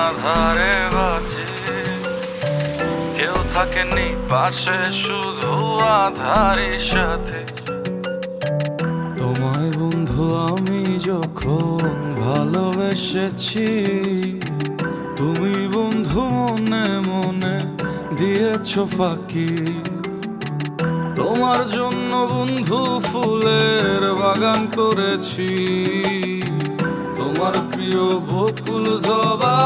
আধারে বাঁচি, কেউ থাকেনি পাশে, শুধু আধারই সাথে। তোমায় বন্ধু আমি যখন ভালোবেসেছি, তুমি বন্ধু মনে মনে দিয়েছো ফাঁকি। তোমার জন্য বন্ধু ফুলের বাগান করেছি, তোমার প্রিয় বকুল জবা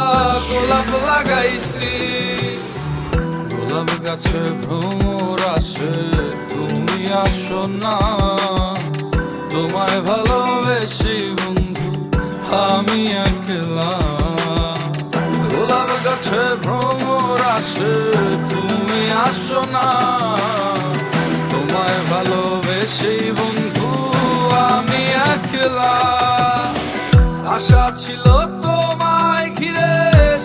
গোলাপ লাগাইছি। গোলাপ গাছে ভ্রমর আসে, তুমি আসো না। তোমায় ভালোবেসে বন্ধু আমি একলা। গোলাপ গাছে ভ্রমর আসে, তুমি আসো না। তোমায় ভালোবেসে বন্ধু আমি একলা। আশা ছিল তোমায় ঘিরে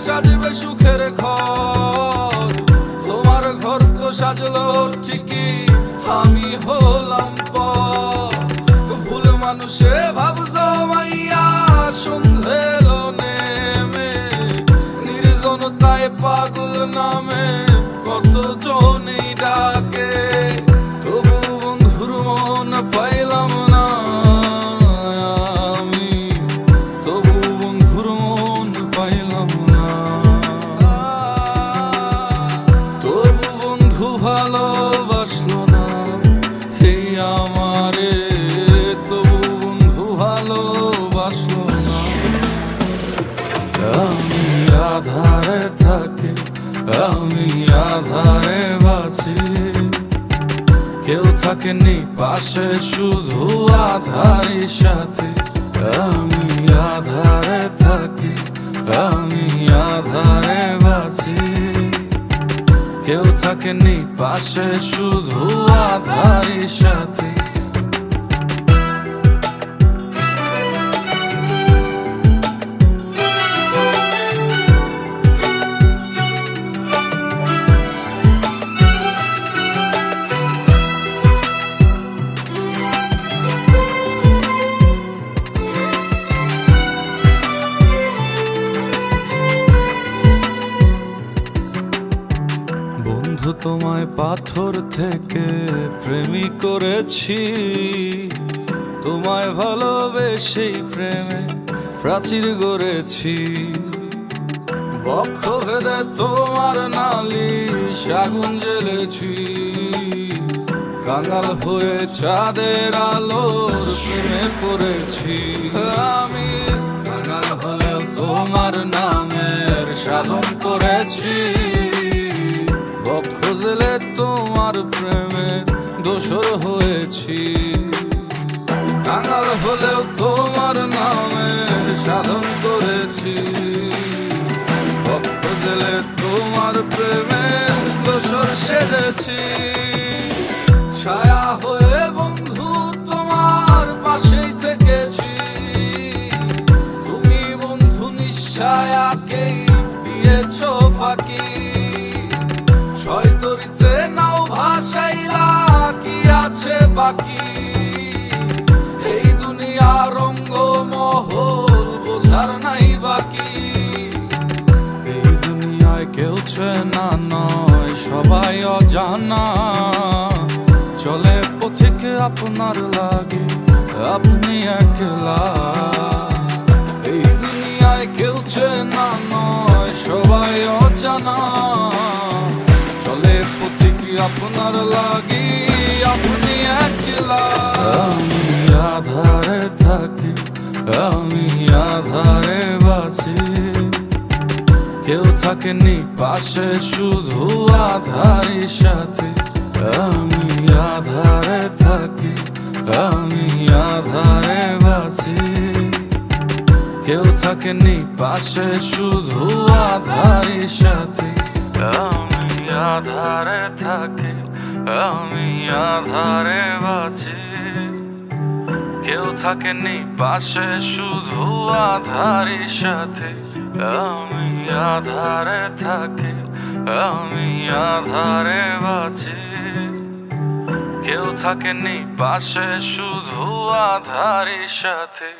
সাজবে সুখের ঘর, তোমার ঘর তো সাজলো ঠিকই, আমি হলাম পর। ভুল মানুষে ভাব জমাইয়া সন্ধে এলো নেমে, নির্জনতায় পাগল নামে কত জনেই ডাকে। তবু বন্ধুর মন পাইলাম না আমি, তবু বন্ধুর মন পাইলাম না। তবু বন্ধু ভালোবাসলো না এই আমারে, তবু বন্ধু ভালোবাসলো না। আমি আধারে থাকি, আমি আধারে বাঁচি, কেউ থাকেনি পাশে, শুধু আধারই সাথে। আমি আধারে থাকি, আমি আধারে বাঁচি, কেউ থাকেনি পাশে, শুধু আধারই সাথে। বন্ধু তোমায় পাথর থেকে প্রেমী করেছি, তোমায় ভালোবেসে প্রেমে প্রাচীর গড়েছি। বক্ষ ভেদে তোমার নালিশ আগুন জ্বেলেছি, কাঙাল হয়ে চাঁদের আলোর প্রেমে পড়েছি। আমি কাঙাল হলেও তোমার নামের সাধন করেছি, বক্ষ জেলে তোমার প্রেমে দোসর হয়েছি। কাঙাল হলেও তোমার নামের সাধন করেছি, বক্ষ জেলে তোমার প্রেমে দোসর সেজেছি। ছায়া হয়ে বন্ধু তোমার পাশেই থেকেছি, তুমি বন্ধু নিশ্ছায়াকেই দিয়েছো ফাঁকি। ছয় তরিতে নাও ভাসাইলা, কি আছে বাকি? এই দুনিয়ার রঙ্গমহল বোঝার নাই বাকি। এই দুনিয়ায় কেউ চেনা নয়, সবাই অজানা। চলে পথিকে আপনার লাগে, আপনি একলা। এই দুনিয়ায় কেউ চেনা নয়, সবাই অজানা। চলে পথিকে আপনার লাগি, আপনি একলা। আমি আধারে থাকি, আমি আধারে বাঁচি, কেউ থাকেনি পাশে, শুধু আধারই সাথে। আমি আধারে থাকি, আমি আধারে বাঁচি, কেউ থাকেনি পাশে, শুধু আধারই সাথে। আমি আধারে থাকি, আমি আধারে বাঁচি, কেউ থাকেনি পাশে, শুধু আধারই সাথে। আমি আধারে থাকি, আমি আধারে বাঁচি, কেউ থাকেনি পাশে, শুধু আধারই সাথে।